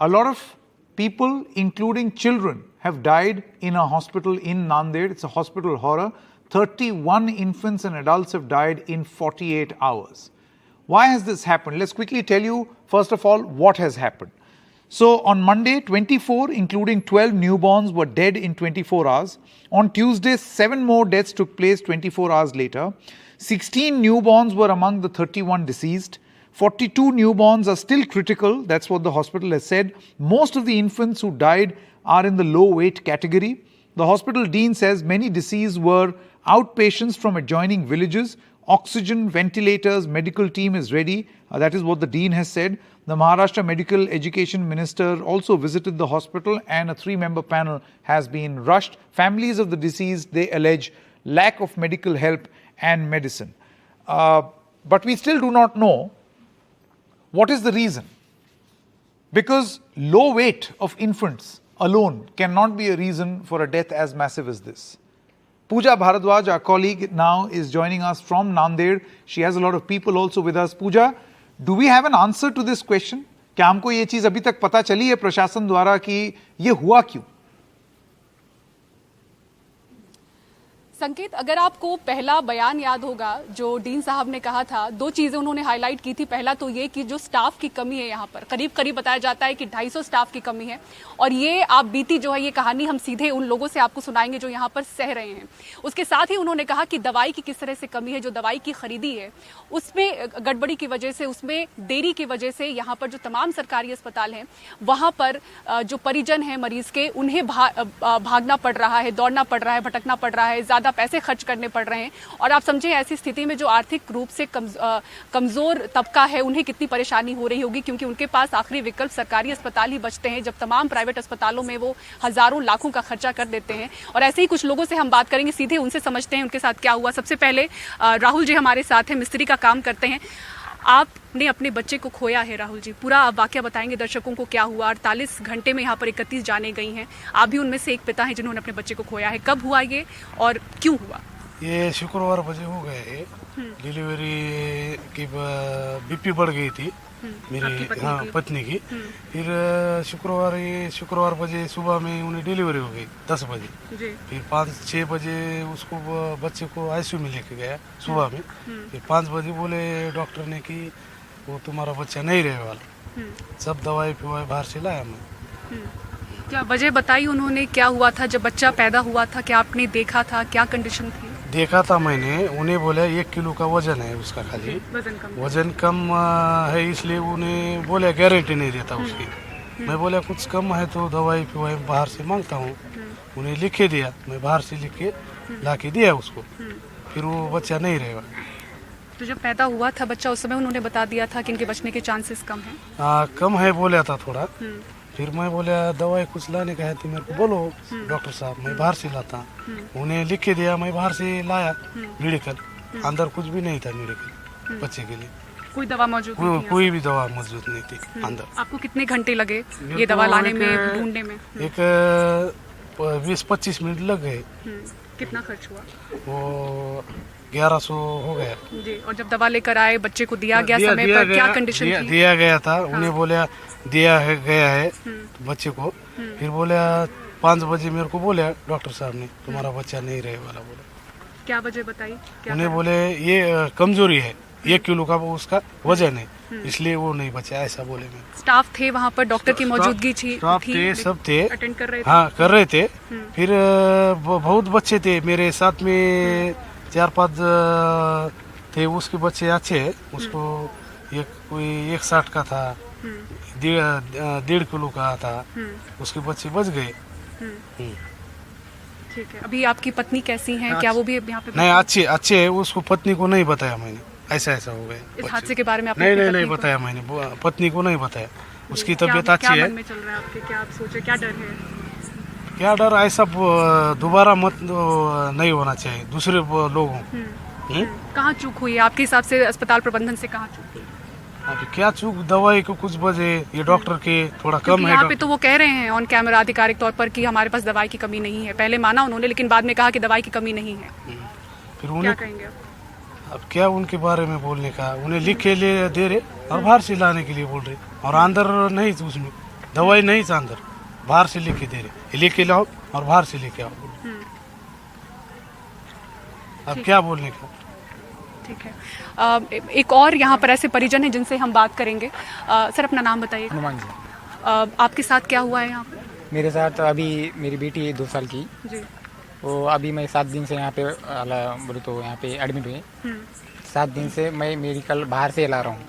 A lot of people, including children, have died in a hospital in Nanded. It's a hospital horror. 31 infants and adults have died in 48 hours. Why has this happened? Let's quickly tell you, first of all, what has happened. So on Monday, 24, including 12 newborns, were dead in 24 hours. On Tuesday, 7 more deaths took place 24 hours later. 16 newborns were among the 31 deceased. 42 newborns are still critical. That's what the hospital has said. Most of the infants who died are in the low weight category. The hospital dean says many deceased were outpatients from adjoining villages. Oxygen, ventilators, medical team is ready. That is what the dean has said. The Maharashtra Medical Education Minister also visited the hospital and a 3-member panel has been rushed. Families of the deceased, they allege lack of medical help and medicine. But we still do not know what is the reason. Because low weight of infants alone cannot be a reason for a death as massive as this. Pooja Bharadwaj, our colleague now, is joining us from Nanded. She has a lot of people also with us. Pooja, do we have an answer to this question? क्या हमको ये चीज अभी तक पता चली है प्रशासन द्वारा कि ये हुआ क्यों? संकेत, अगर आपको पहला बयान याद होगा जो डीन साहब ने कहा था, 2 चीजें उन्होंने हाईलाइट की थी। पहला तो ये कि जो स्टाफ की कमी है यहाँ पर करीब करीब बताया जाता है कि 250 स्टाफ की कमी है और ये आप बीती जो है ये कहानी हम सीधे उन लोगों से आपको सुनाएंगे जो यहाँ पर सह रहे हैं। उसके साथ ही उन्होंने कहा कि दवाई की किस तरह से कमी है, जो दवाई की खरीदी है उसमें गड़बड़ी की वजह से, उसमें देरी की वजह से यहाँ पर जो तमाम सरकारी अस्पताल हैं वहाँ पर जो परिजन हैं मरीज के उन्हें भागना पड़ रहा है, दौड़ना पड़ रहा है, भटकना पड़ रहा है, ज्यादा पैसे खर्च करने पड़ रहे हैं। और आप समझें ऐसी स्थिति में जो आर्थिक रूप से कमजोर तबका है उन्हें कितनी परेशानी हो रही होगी, क्योंकि उनके पास आखिरी विकल्प सरकारी अस्पताल ही बचते हैं, जब तमाम प्राइवेट अस्पतालों में वो हजारों लाखों का खर्चा कर देते हैं। और ऐसे ही कुछ लोगों से हम बात करेंगे, सीधे उनसे समझते हैं उनके साथ क्या हुआ। सबसे पहले राहुल जी हमारे साथ हैं, मिस्त्री का काम करते हैं। आपने अपने बच्चे को खोया है राहुल जी, पूरा आप वाकया बताएंगे दर्शकों को क्या हुआ। 48 घंटे में यहाँ पर 31 जाने गई हैं, आप भी उनमें से एक पिता हैं जिन्होंने अपने बच्चे को खोया है। कब हुआ ये और क्यों हुआ? ये शुक्रवार बजे हो गए। डिलीवरी की बीपी बढ़ गई थी मेरी पत्नी की। फिर शुक्रवार बजे सुबह में उन्हें डिलीवरी हो गई 10 बजे। फिर 5-6 बजे उसको बच्चे को आईसीयू में लेके गया सुबह में। फिर 5 बजे बोले डॉक्टर ने कि वो तुम्हारा बच्चा नहीं रहे वाला। सब दवाई फिवाई बाहर से लाया मैं। क्या वजह बताई उन्होंने, क्या हुआ था जब बच्चा पैदा हुआ था? क्या आपने देखा था, क्या कंडीशन थी? देखा था मैंने, उन्हें बोला 1 किलो का वजन है उसका, खाली वजन कम है, इसलिए उन्हें बोला गारंटी नहीं देता उसकी। मैं बोला कुछ कम है तो दवाई फिवाई बाहर से मांगता हूँ। उन्हें लिखे दिया, मैं बाहर से लिख के ला के दिया उसको। फिर वो बच्चा नहीं रहेगा। तो जब पैदा हुआ था बच्चा उस समय उन्होंने बता दिया था कि इनके बचने के चांसेस कम हैं? कम है बोला था थोड़ा। फिर मैं बोला दवाई कुछ लाने का है तो मेरे को बोलो डॉक्टर साहब, मैं बाहर से लाता। उन्हें लिख के दिया, मैं बाहर से लाया मेडिकल। अंदर कुछ भी नहीं था मेडिकल बच्चे के लिए, कोई दवा मौजूद कोई भी दवा मौजूद नहीं थी अंदर। आपको कितने घंटे लगे ये दवा लाने में, ढूंढने में? एक 20-25 मिनट लग गए। कितना खर्च हुआ? वो 1100 हो गया जी। और जब दवा लेकर आए बच्चे को दिया गया समय पर, क्या कंडीशन थी? दिया गया था। उन्हें बोला दिया है गया है बच्चे को। फिर बोला 5 बजे मेरे को बोला डॉक्टर साहब ने तुम्हारा बच्चा नहीं रहे वाला। बोला क्या वजह बताई? उन्हें बोले ये कमजोरी है, 1 किलो का वो उसका वजन है, इसलिए वो नहीं बचा, ऐसा बोले। मैं स्टाफ थे वहाँ पर, डॉक्टर की मौजूदगी थी? स्टाफ थे, सब थे, अटेंड कर रहे थे। हाँ कर रहे थे। फिर बहुत बच्चे थे मेरे साथ में, 4-5 थे उसके बच्चे अच्छे। उसको कोई 160 का था, 1.5 किलो का था, उसके बच्चे बच गए। ठीक है। अभी आपकी पत्नी कैसी हैं? क्या वो भी यहाँ पे? नहीं, अच्छे है। उसको पत्नी को नहीं बताया मैंने, ऐसा हो गया। इस हादसे के बारे में आपने? नहीं बताया मैंने, पत्नी को नहीं बताया। उसकी तबीयत अच्छी है। क्या मन में चल रहा है आपके, क्या आप सोचे, क्या डर है? क्या डर, ऐसा दोबारा मत नहीं होना चाहिए दूसरे लोगों। कहाँ चूक हुई है आपके हिसाब से? अस्पताल प्रबंधन से कहाँ चूक हुई? क्या चूक, दवाई को कुछ बजे ये डॉक्टर के थोड़ा कम है। यहाँ पे तो वो कह रहे हैं ऑन कैमरा आधिकारिक तौर पर कि हमारे पास दवाई की कमी नहीं है। पहले माना उन्होंने, लेकिन बाद में कहा कि दवाई की कमी नहीं है। फिर क्या कहेंगे अब क्या उनके बारे में बोलने का? उन्हें लिख के ले दे रहे और बाहर से लाने के लिए बोल रहे, और अंदर नहीं उसमें दवाई नहीं था अंदर, बाहर से लेके दे रहे, ये लेके लाओ और बाहर से लेके आओ। अब क्या बोलने का। ठीक है, एक और यहाँ पर ऐसे परिजन हैं जिनसे हम बात करेंगे। सर अपना नाम बताइए। हनुमान जी। आपके साथ क्या हुआ है यहाँ पे? मेरे साथ अभी मेरी बेटी है 2 साल की, जी। वो अभी मैं 7 दिन से यहाँ पे बोले तो यहाँ पे एडमिट हुए। 7 दिन से मैं मेडिकल बाहर से ला रहा हूँ,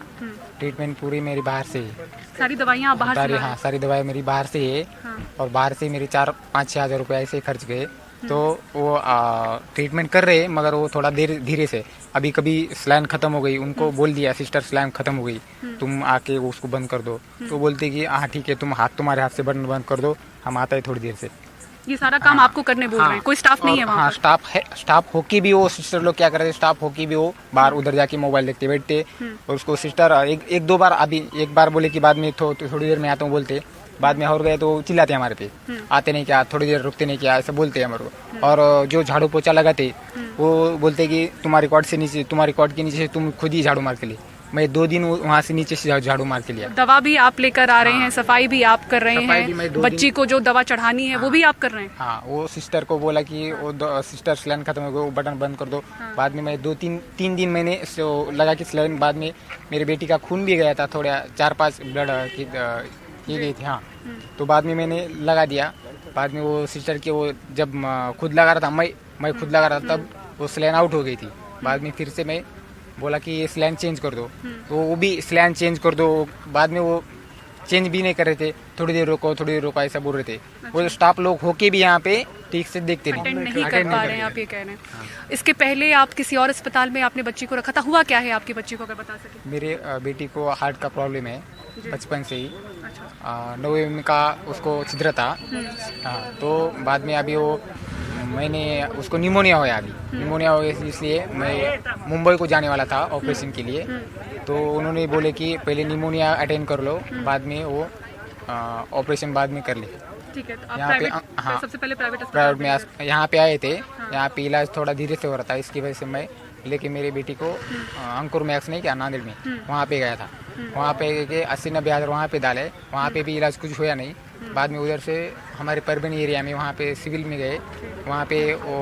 ट्रीटमेंट पूरी मेरी बाहर से है। सारी दवाइयाँ आप बाहर से ला रहे हैं? हाँ, सारी दवाई मेरी बाहर से है। हाँ। और बाहर से मेरे 4-5-6 हज़ार रुपये ऐसे खर्च गए। तो वो ट्रीटमेंट कर रहे हैं, मगर वो थोड़ा धीरे से। अभी कभी स्लाइन ख़त्म हो गई, उनको बोल दिया सिस्टर स्लाइन ख़त्म हो गई, तुम आके वो उसको बंद कर दो। तो बोलते कि हाँ ठीक है, तुम्हारे हाथ से बटन बंद कर दो, हम आता है थोड़ी देर से। ये सारा काम आपको करने बोल रहे हैं? कोई स्टाफ नहीं है वहाँ हाँ, पर? स्टाफ है। स्टाफ होके भी वो सिस्टर लोग क्या करते, स्टाफ होके भी वो बाहर उधर जाके मोबाइल देखते बैठते। और उसको सिस्टर एक दो बार, अभी एक बार बोले कि बाद में थोड़ी देर में आता हूँ बोलते, बाद में और गए तो चिल्लाते हमारे पे, आते नहीं क्या, थोड़ी देर रुकते नहीं क्या, ऐसा बोलते हैं हमारे को। और जो झाड़ू पोछा लगाते वो बोलते कि तुम्हारे कॉट के नीचे से तुम खुद ही झाड़ू मार के लिए। मैं 2 दिन वहाँ से नीचे से झाड़ू मार के लिया। दवा भी आप लेकर आ रहे हैं, सफाई भी आप कर रहे सफाई भी मैं हैं, 2 बच्ची को जो दवा चढ़ानी है वो भी आप कर रहे हैं? हाँ, वो सिस्टर को बोला कि वो सिस्टर स्लाइन खत्म हो गया, वो बटन बंद कर दो। बाद में मैं 2-3 दिन मैंने लगा कि स्लाइन, बाद में मेरी बेटी का खून भी गया था, थोड़ा 4-5 ब्लड की गई थी। हाँ, तो बाद में मैंने लगा दिया। बाद में वो सिस्टर के वो जब खुद लगा रहा था, मैं खुद लगा रहा था, तब वो स्लाइन आउट हो गई थी। बाद में फिर से मैं बोला कि ये स्लाइन चेंज कर दो, तो वो भी स्लाइन चेंज कर दो। बाद में वो चेंज भी नहीं कर रहे थे, थोड़ी देर रोको ऐसा बोल रहे थे। वो स्टाफ लोग होके भी यहाँ पे ठीक से देखते अटेंड नहीं कर पा रहे हैं, आप ये कह रहे हैं। इसके पहले आप किसी और अस्पताल में आपने बच्ची को रखा था, हुआ क्या है आपकी बच्ची को, अगर बता सके? मेरे बेटी को हार्ट का प्रॉब्लम है बचपन से ही। अच्छा। 9वें का उसको छिद्र था। हाँ, तो बाद में अभी वो मैंने उसको निमोनिया हो गया, इसलिए मैं मुंबई को जाने वाला था ऑपरेशन के लिए। तो उन्होंने बोले कि पहले निमोनिया अटेंड कर लो, बाद में वो ऑपरेशन बाद में कर ले। ठीक है, तो आप यहाँ पे प्राइवेट, सबसे पहले प्राइवेट में यहाँ पे आए थे। यहाँ पे इलाज थोड़ा धीरे से हो रहा था, इसकी वजह से मैं लेके मेरी बेटी को अंकुर मैक्स नहीं क्या नांदेड़ में, वहाँ पे गया था। वहाँ पे 80-90 हज़ार वहाँ पे डाले, वहाँ पे भी इलाज कुछ हुआ नहीं। बाद में उधर से हमारे परबनी एरिया में वहाँ पे सिविल में गए, वहाँ पे वो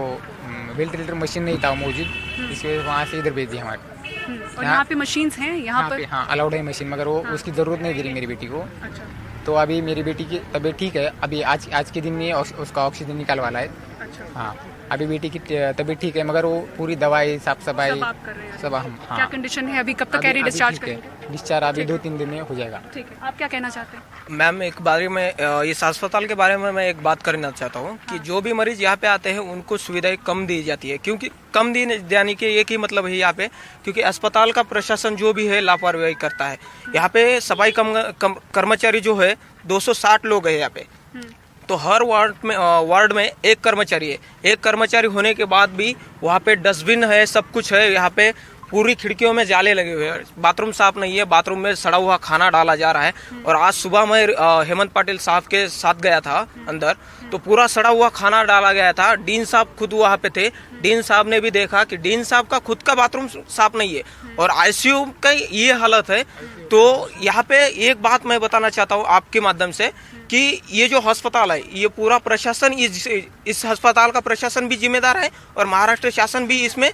वेंटिलेटर मशीन नहीं था मौजूद, इसकी वजह से वहाँ से इधर भेज दिया हमारे। और यहाँ पे मशीन्स हैं यहाँ पर? हाँ, अलाउड है मशीन, मगर वो उसकी ज़रूरत नहीं दे रही मेरी बेटी को। अच्छा। तो अभी मेरी बेटी की तबीयत ठीक है, अभी आज के दिन में उसका ऑक्सीजन निकाल वाला है। अच्छा। हाँ, अभी बेटी की तबीयत ठीक है, मगर वो पूरी दवाई साफ सफाई सब आप कर रहे हैं? सब हम। हाँ, क्या कंडीशन है अभी, कब तक कह रही डिस्चार्ज करेंगे? डिस्चार्ज अभी 2-3 दिन में हो जाएगा। ठीक है, आप क्या कहना चाहते हैं? मैम, एक बारे में इस अस्पताल के बारे में मैं एक बात करना चाहता हूँ कि जो भी मरीज यहाँ पे आते हैं उनको सुविधाएं कम दी जाती है, क्योंकि कम दी जाने के एक ही मतलब है यहाँ पे, क्योंकि अस्पताल का प्रशासन जो भी है लापरवाही करता है। यहाँ पे सफाई कर्मचारी जो है 260 लोग है यहाँ पे, तो हर वार्ड में एक कर्मचारी है। एक कर्मचारी होने के बाद भी वहाँ पे डस्टबिन है, सब कुछ है। यहाँ पे पूरी खिड़कियों में जाले लगे हुए हैं, बाथरूम साफ नहीं है, बाथरूम में सड़ा हुआ खाना डाला जा रहा है। और आज सुबह मैं हेमंत पाटिल साहब के साथ गया था अंदर, तो पूरा सड़ा हुआ खाना डाला गया था। डीन साहब खुद वहाँ पे थे, डीन साहब ने भी देखा कि डीन साहब का खुद का बाथरूम साफ नहीं है और आईसीयू का ये हालत है। तो यहाँ पे एक बात मैं बताना चाहता हूँ आपके माध्यम से कि ये जो अस्पताल है, ये पूरा प्रशासन, इस अस्पताल का प्रशासन भी जिम्मेदार है और महाराष्ट्र शासन भी इसमें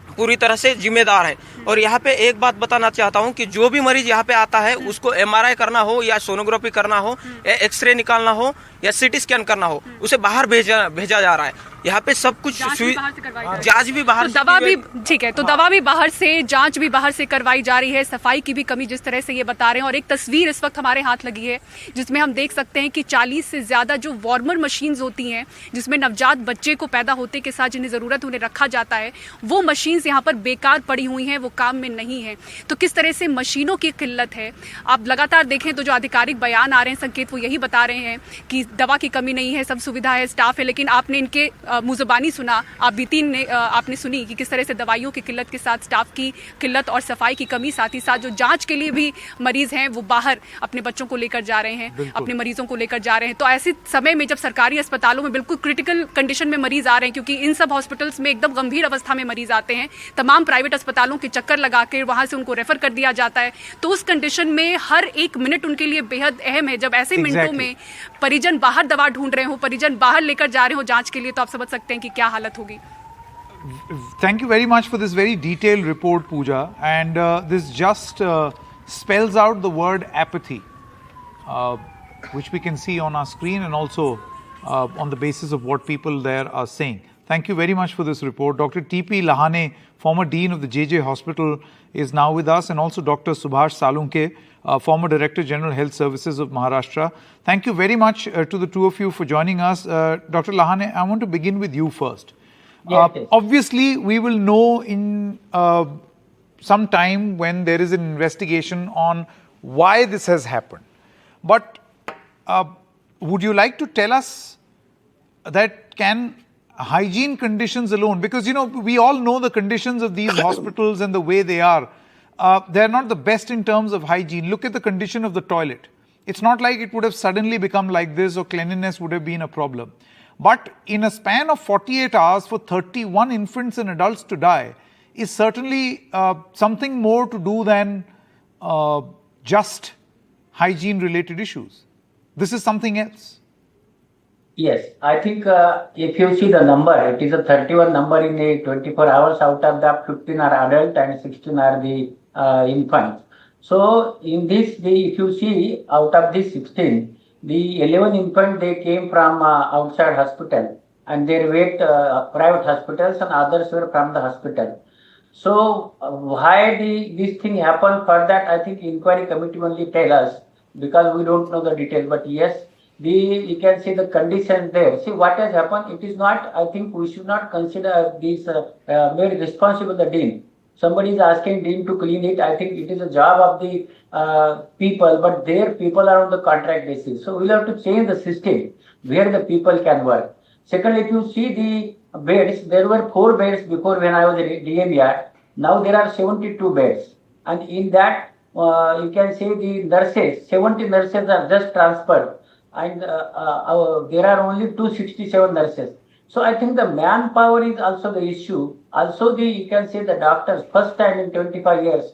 पूरी तरह से जिम्मेदार है। और यहाँ पे एक बात बताना चाहता हूँ कि जो भी मरीज यहाँ पे आता है उसको MRI करना हो या सोनोग्राफी करना हो या एक्सरे निकालना हो या CT स्कैन करना हो, उसे बाहर भेजा जा रहा है। यहाँ पे सब कुछ जांच भी बाहर, दवा भी ठीक है, तो दवा भी बाहर से, जांच भी बाहर से करवाई जा रही है। सफाई की भी कमी जिस तरह से ये बता रहे हैं। और एक तस्वीर इस वक्त हमारे हाथ लगी है जिसमें हम देख सकते हैं कि 40 से ज्यादा जो वार्मर मशीन्स होती हैं, जिसमें नवजात बच्चे को पैदा होते के साथ जिन्हें जरूरत उन्हें रखा जाता है, वो मशीन्स यहाँ पर बेकार पड़ी हुई हैं, वो काम में नहीं है। तो किस तरह से मशीनों की किल्लत है, आप लगातार देखें तो जो आधिकारिक बयान आ रहे हैं, संकेत वो यही बता रहे हैं कि दवा की कमी नहीं है, सब सुविधा है, स्टाफ है। लेकिन आपने इनके मुज़बानी सुना, आप बीतीन ने आपने सुनी कि किस तरह से दवाइयों की किल्लत के साथ स्टाफ की किल्लत और सफाई की कमी, साथ ही साथ जो जांच के लिए भी मरीज हैं वो बाहर अपने बच्चों को लेकर जा रहे हैं, अपने मरीजों को लेकर जा रहे हैं। तो ऐसे समय में जब सरकारी अस्पतालों में बिल्कुल क्रिटिकल कंडीशन में मरीज आ रहे हैं, क्योंकि इन सब हॉस्पिटल्स में एकदम गंभीर अवस्था में मरीज आते हैं, तमाम प्राइवेट अस्पतालों के चक्कर लगा कर वहाँ से उनको रेफर कर दिया जाता है। तो उस कंडीशन में हर एक मिनट उनके लिए बेहद अहम है। जब ऐसे मिनटों में परिजन बाहर दवा ढूंढ रहे हो, परिजन बाहर लेकर जा रहे हो जांच के लिए, तो आप समझ सकते हैं कि क्या हालत होगी। Thank you very much for this very detailed report, Pooja. And this just spells out the word apathy, which we can see on our screen and also on the basis of what people there are saying. Thank you very much for this report. Dr. T.P. Lahane, former Dean of the JJ Hospital, is now with us, and also Dr. Subhash Salunke, former Director General Health Services of Maharashtra. Thank you very much to the two of you for joining us. Dr. Lahane, I want to begin with you first. Yes, yes. Obviously, we will know in some time when there is an investigation on why this has happened. But would you like to tell us that can hygiene conditions alone, because we all know the conditions of these hospitals and the way they are, they're not the best in terms of hygiene. Look at the condition of the toilet. It's not like it would have suddenly become like this or cleanliness would have been a problem. But in a span of 48 hours for 31 infants and adults to die is certainly something more to do than just hygiene related issues. This is something else. Yes, I think if you see the number, it is a 31 number in the 24 hours. Out of that, 15 are adult and 16 are the infants. So in this, if you see out of these 16, the 11 infants, they came from outside hospital and they were private hospitals and others were from the hospital. So why this thing happened, for that I think inquiry committee only tell us, because we don't know the detail. But yes, you can see the conditions there. See what has happened. It is not, I think we should not consider these made responsible the dean. Somebody is asking dean to clean it. I think it is a job of the people, but their people are on the contract basis. So we'll have to change the system where the people can work. Second, if you see the beds, there were 4 beds before when I was at DMER. Now there are 72 beds. And in that, you can say the nurses, 70 nurses are just transferred. And there are only 267 nurses. So I think the manpower is also the issue. Also you can say the doctors, first time in 25 years,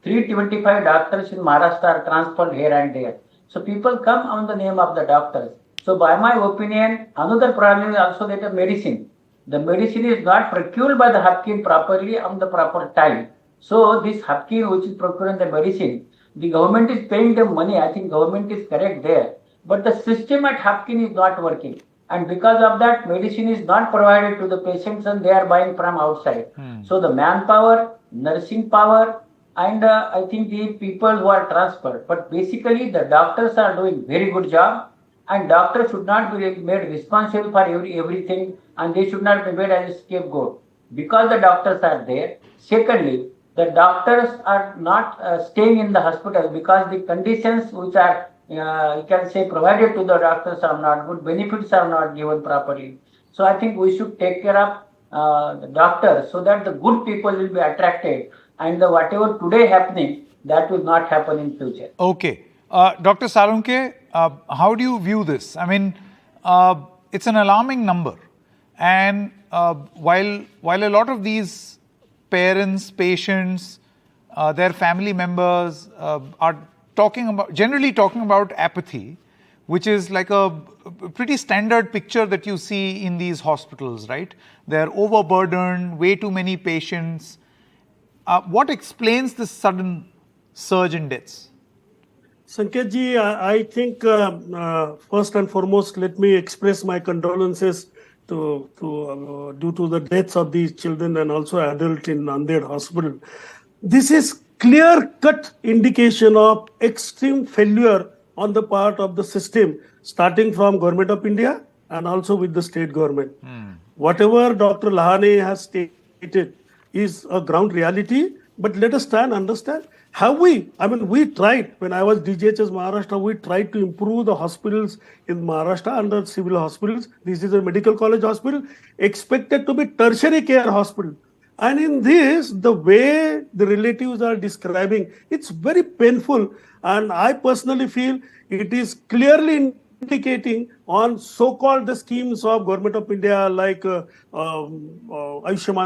325 doctors in Maharashtra are transferred here and there. So people come on the name of the doctors. So by my opinion, another problem is also that the medicine. The medicine is not procured by the Hapkin properly on the proper time. So this Hapkin which is procuring the medicine, the government is paying them money. I think government is correct there. But the system at Hapkin is not working. And because of that, medicine is not provided to the patients and they are buying from outside. So the manpower, nursing power, and I think the people who are transferred. But basically, the doctors are doing very good job, and doctors should not be made responsible for everything, and they should not be made as a scapegoat because the doctors are there. Secondly, the doctors are not staying in the hospital because the conditions which are you can say provided to the doctors are not good, benefits are not given properly. So I think we should take care of the doctors so that the good people will be attracted, and whatever today happening, that will not happen in future. Okay. Dr. Salunke, how do you view this? I mean, it's an alarming number. And while a lot of these parents, patients, their family members are generally talking about apathy, which is like a pretty standard picture that you see in these hospitals, right? They're overburdened, way too many patients. What explains this sudden surge in deaths? Sanket ji, I think first and foremost, let me express my condolences due to the deaths of these children and also adults in Nanded Hospital. This is clear-cut indication of extreme failure on the part of the system, starting from Government of India and also with the state government. Whatever Dr. Lahane has stated is a ground reality, but let us try and understand. We tried, when I was DGHS Maharashtra, we tried to improve the hospitals in Maharashtra under civil hospitals. This is a medical college hospital, expected to be tertiary care hospital. And in this, the way the relatives are describing, it's very painful. And I personally feel it is clearly indicating on so-called the schemes of Government of India like Ayushman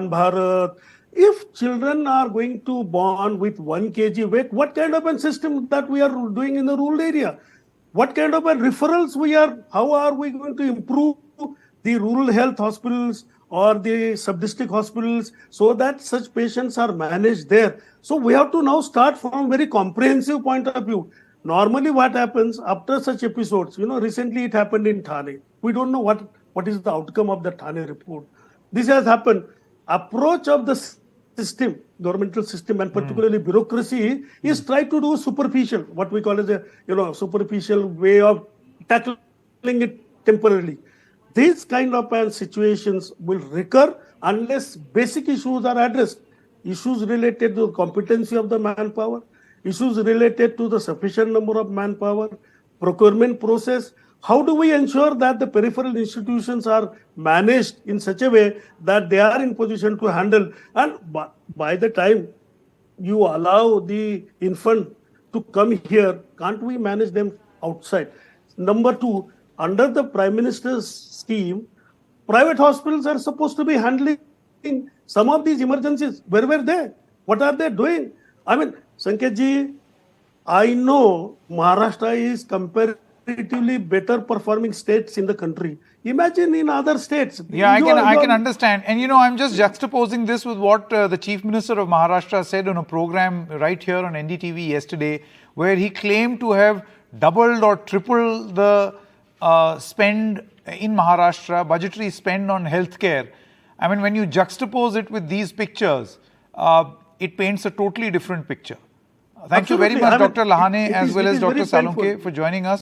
Bharat, If children are going to born with 1 kg weight, what kind of a system that we are doing in the rural area? What kind of a referrals we are, how are we going to improve the rural health hospitals or the sub-district hospitals so that such patients are managed there? So we have to now start from a very comprehensive point of view. Normally what happens after such episodes, recently it happened in Thane. We don't know what is the outcome of the Thane report. This has happened. Approach of the system, governmental system, and particularly bureaucracy is try to do superficial, what we call as a superficial way of tackling it temporarily. These kind of situations will recur unless basic issues are addressed. Issues related to the competency of the manpower, issues related to the sufficient number of manpower, procurement process. How do we ensure that the peripheral institutions are managed in such a way that they are in position to handle? And by the time you allow the infant to come here, can't we manage them outside? Number two, under the Prime Minister's scheme, private hospitals are supposed to be handling some of these emergencies. Where were they? What are they doing? I mean, Sanketji, I know Maharashtra is comparatively better performing states in the country. Imagine in other states. Yeah, I can understand. And I'm just juxtaposing this with what the Chief Minister of Maharashtra said on a program right here on NDTV yesterday, where he claimed to have doubled or tripled the spend in Maharashtra, budgetary spend on healthcare. I mean, when you juxtapose it with these pictures, it paints a totally different picture. Thank you very much, Dr. Lahane, as well as Dr. Salunke, for joining us.